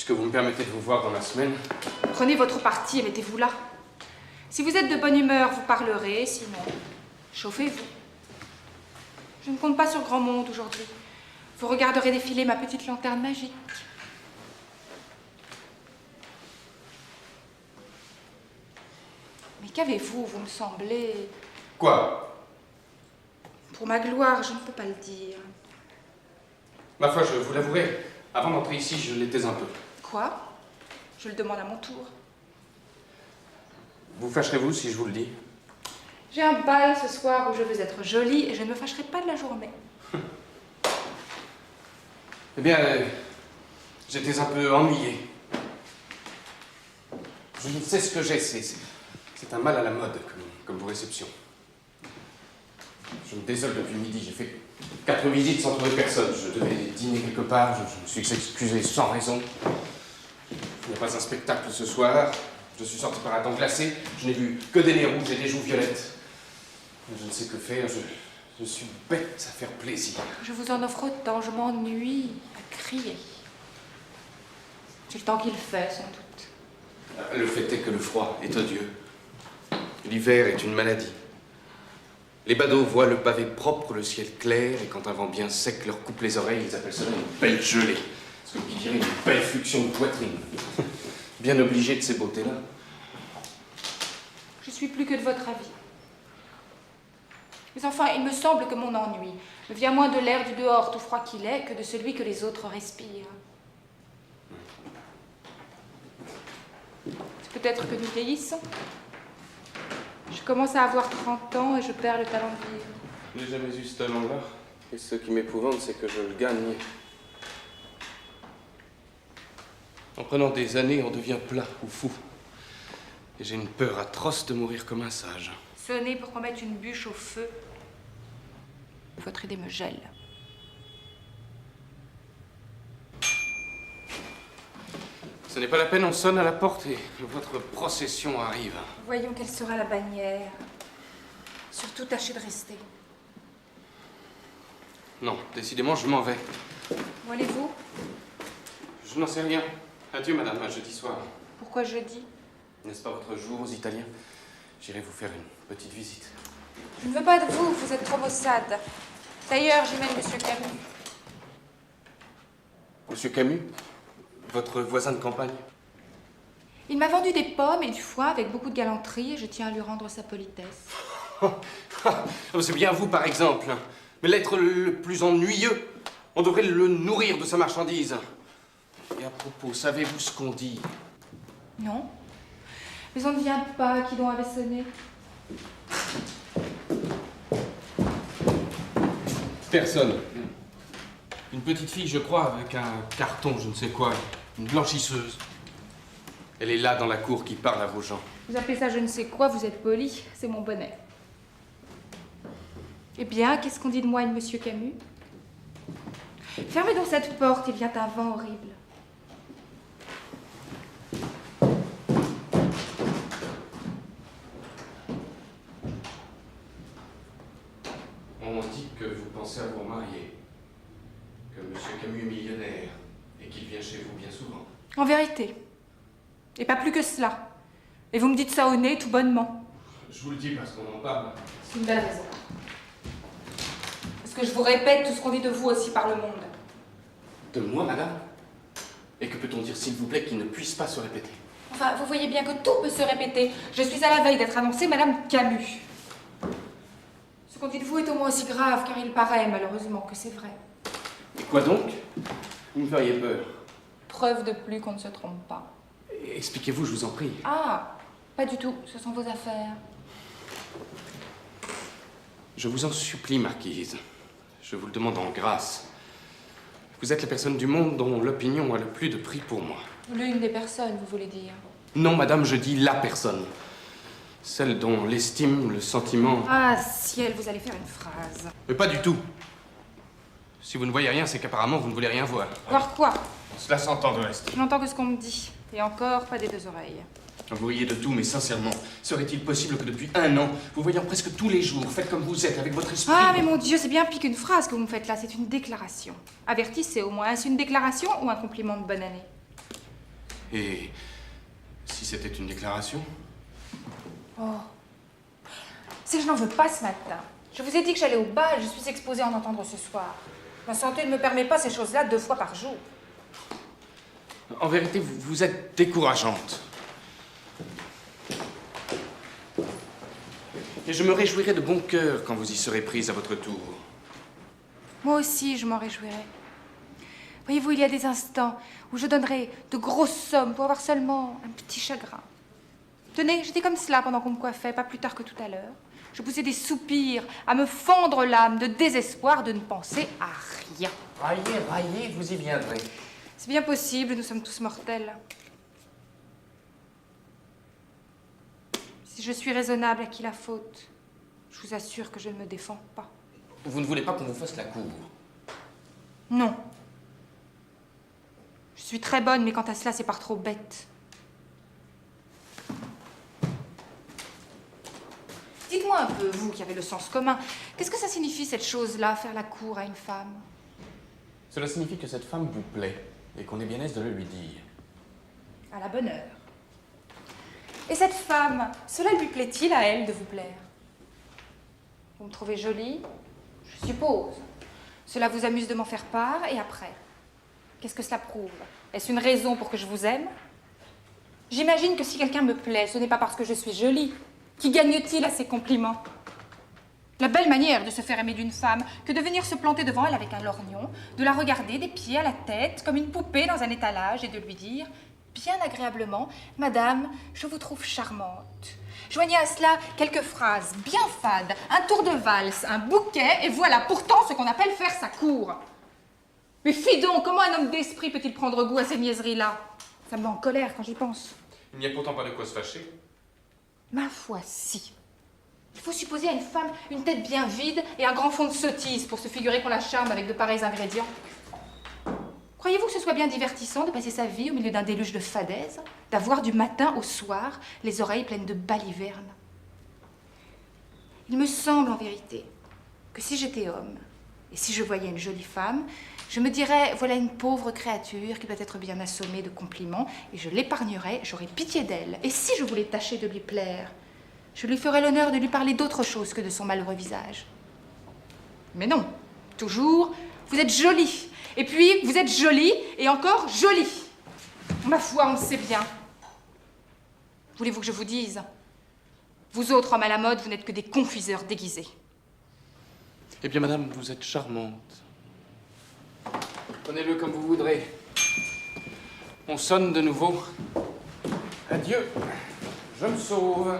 puisque vous me permettez de vous voir dans la semaine. Prenez votre parti et mettez-vous là. Si vous êtes de bonne humeur, vous parlerez, sinon, chauffez-vous. Je ne compte pas sur grand monde aujourd'hui. Vous regarderez défiler ma petite lanterne magique. Mais qu'avez-vous, vous me semblez... Quoi? Pour ma gloire, je ne peux pas le dire. Ma foi, je vous l'avouerai, avant d'entrer ici, je l'étais un peu. Quoi? Je le demande à mon tour. Vous fâcherez-vous si je vous le dis? J'ai un bal ce soir où je veux être jolie et je ne me fâcherai pas de la journée. Eh bien, j'étais un peu ennuyé. Je ne sais ce que j'ai, c'est un mal à la mode, comme vos réceptions. Je me désole depuis midi, j'ai fait 4 visites sans trouver personne. Je devais dîner quelque part, je me suis excusé sans raison. Il n'y a pas un spectacle ce soir. Je suis sorti par un temps glacé, je n'ai vu que des nez rouges et des joues violettes. Je ne sais que faire, je suis bête à faire plaisir. Je vous en offre autant, je m'ennuie à crier. C'est le temps qu'il fait, sans doute. Le fait est que le froid est odieux. L'hiver est une maladie. Les badauds voient le pavé propre, le ciel clair, et quand un vent bien sec leur coupe les oreilles, ils appellent cela une belle gelée. Ce qui dirait une belle fluxion de poitrine. Bien obligé de ces beautés-là. Je suis plus que de votre avis. Mais enfin, il me semble que mon ennui me vient moins de l'air du dehors tout froid qu'il est que de celui que les autres respirent. C'est peut-être que nous vieillissons. Je commence à avoir 30 ans et je perds le talent de vivre. Je n'ai jamais eu ce talent-là. Et ce qui m'épouvante, c'est que je le gagne. En prenant des années, on devient plat ou fou. Et j'ai une peur atroce de mourir comme un sage. Sonnez pour qu'on mette une bûche au feu. Votre idée me gèle. Ce n'est pas la peine, on sonne à la porte et votre procession arrive. Voyons quelle sera la bannière. Surtout, tâchez de rester. Non, décidément, je m'en vais. Où allez-vous? Je n'en sais rien. Adieu, madame, à jeudi soir. Pourquoi jeudi? N'est-ce pas votre jour aux Italiens? J'irai vous faire une petite visite. Je ne veux pas de vous, vous êtes trop maussade. D'ailleurs, j'y mène Monsieur Camus. Monsieur Camus? Votre voisin de campagne? Il m'a vendu des pommes et du foin avec beaucoup de galanterie et je tiens à lui rendre sa politesse. C'est bien vous, par exemple. Mais l'être le plus ennuyeux, on devrait le nourrir de sa marchandise. Et à propos, savez-vous ce qu'on dit? Non. Mais on ne vient pas. Qui donc avait sonné? Personne. Une petite fille, je crois, avec un carton, je ne sais quoi. Une blanchisseuse. Elle est là dans la cour qui parle à vos gens. Vous appelez ça je ne sais quoi, vous êtes poli. C'est mon bonnet. Eh bien, qu'est-ce qu'on dit de moi et de Monsieur Camus? Fermez donc cette porte, il vient un vent horrible. On dit que vous pensez à vous remarier. Que Monsieur Camus est millionnaire et qu'il vient chez vous bien souvent. En vérité. Et pas plus que cela. Et vous me dites ça au nez tout bonnement. Je vous le dis parce qu'on en parle. C'est une belle raison. Parce que je vous répète tout ce qu'on dit de vous aussi par le monde. De moi, madame? Et que peut-on dire, s'il vous plaît, qu'il ne puisse pas se répéter? Enfin, vous voyez bien que tout peut se répéter. Je suis à la veille d'être annoncée Madame Camus. Ce qu'on dit de vous est au moins aussi grave, car il paraît, malheureusement, que c'est vrai. Et quoi donc? Vous me feriez peur. Preuve de plus qu'on ne se trompe pas. Expliquez-vous, je vous en prie. Ah, pas du tout. Ce sont vos affaires. Je vous en supplie, marquise. Je vous le demande en grâce. Vous êtes la personne du monde dont l'opinion a le plus de prix pour moi. L'une des personnes, vous voulez dire? Non, madame, je dis la personne. Celle dont l'estime, le sentiment... Ah, ciel, vous allez faire une phrase. Mais pas du tout. Si vous ne voyez rien, c'est qu'apparemment vous ne voulez rien voir. Voir quoi? Cela s'entend de reste. Je n'entends que ce qu'on me dit. Et encore, pas des deux oreilles. Vous riez de tout, mais sincèrement, serait-il possible que depuis 1 an, vous voyant presque tous les jours, faites comme vous êtes, avec votre esprit... Ah, mais mon Dieu, c'est bien pire qu'une phrase que vous me faites là. C'est une déclaration. Avertissez au moins. Est-ce une déclaration ou un compliment de bonne année? Et si c'était une déclaration? Oh. C'est que je n'en veux pas ce matin. Je vous ai dit que j'allais au bal, je suis exposée à en entendre ce soir. Ma santé ne me permet pas ces choses-là 2 fois par jour. En vérité, vous êtes décourageante. Et je me réjouirai de bon cœur quand vous y serez prise à votre tour. Moi aussi, je m'en réjouirai. Voyez-vous, il y a des instants où je donnerais de grosses sommes pour avoir seulement un petit chagrin. Tenez, j'étais comme cela pendant qu'on me coiffait, pas plus tard que tout à l'heure. Je poussais des soupirs, à me fendre l'âme de désespoir de ne penser à rien. Raillez, raillez, vous y viendrez. C'est bien possible, nous sommes tous mortels. Si je suis raisonnable, à qui la faute? Je vous assure que je ne me défends pas. Vous ne voulez pas qu'on vous fasse la cour? Non. Je suis très bonne, mais quant à cela, c'est par trop bête. Dites-moi un peu, vous qui avez le sens commun, qu'est-ce que ça signifie cette chose-là, faire la cour à une femme? Cela signifie que cette femme vous plaît et qu'on est bien aise de le lui dire. À la bonne heure. Et cette femme, cela lui plaît-il à elle de vous plaire? Vous me trouvez jolie? Je suppose. Cela vous amuse de m'en faire part, et après? Qu'est-ce que cela prouve? Est-ce une raison pour que je vous aime? J'imagine que si quelqu'un me plaît, ce n'est pas parce que je suis jolie. Qui gagne-t-il à ces compliments? La belle manière de se faire aimer d'une femme que de venir se planter devant elle avec un lorgnon, de la regarder des pieds à la tête, comme une poupée dans un étalage, et de lui dire, bien agréablement, « Madame, je vous trouve charmante. » Joignez à cela quelques phrases bien fades, un tour de valse, un bouquet, et voilà pourtant ce qu'on appelle faire sa cour. Mais fi donc, comment un homme d'esprit peut-il prendre goût à ces niaiseries-là? Ça me met en colère quand j'y pense. Il n'y a pourtant pas de quoi se fâcher. Ma foi, si. Il faut supposer à une femme une tête bien vide et un grand fond de sottise pour se figurer qu'on la charme avec de pareils ingrédients. Croyez-vous que ce soit bien divertissant de passer sa vie au milieu d'un déluge de fadaises, d'avoir du matin au soir les oreilles pleines de balivernes? Il me semble en vérité que si j'étais homme et si je voyais une jolie femme, je me dirais, voilà une pauvre créature qui doit être bien assommée de compliments, et je l'épargnerais, j'aurais pitié d'elle. Et si je voulais tâcher de lui plaire, je lui ferais l'honneur de lui parler d'autre chose que de son malheureux visage. Mais non, toujours, vous êtes jolie. Et puis, vous êtes jolie, et encore jolie. Ma foi, on le sait bien. Voulez-vous que je vous dise? Vous autres hommes à la mode, vous n'êtes que des confiseurs déguisés. Eh bien, madame, vous êtes charmante. Prenez-le comme vous voudrez. On sonne de nouveau. Adieu. Je me sauve.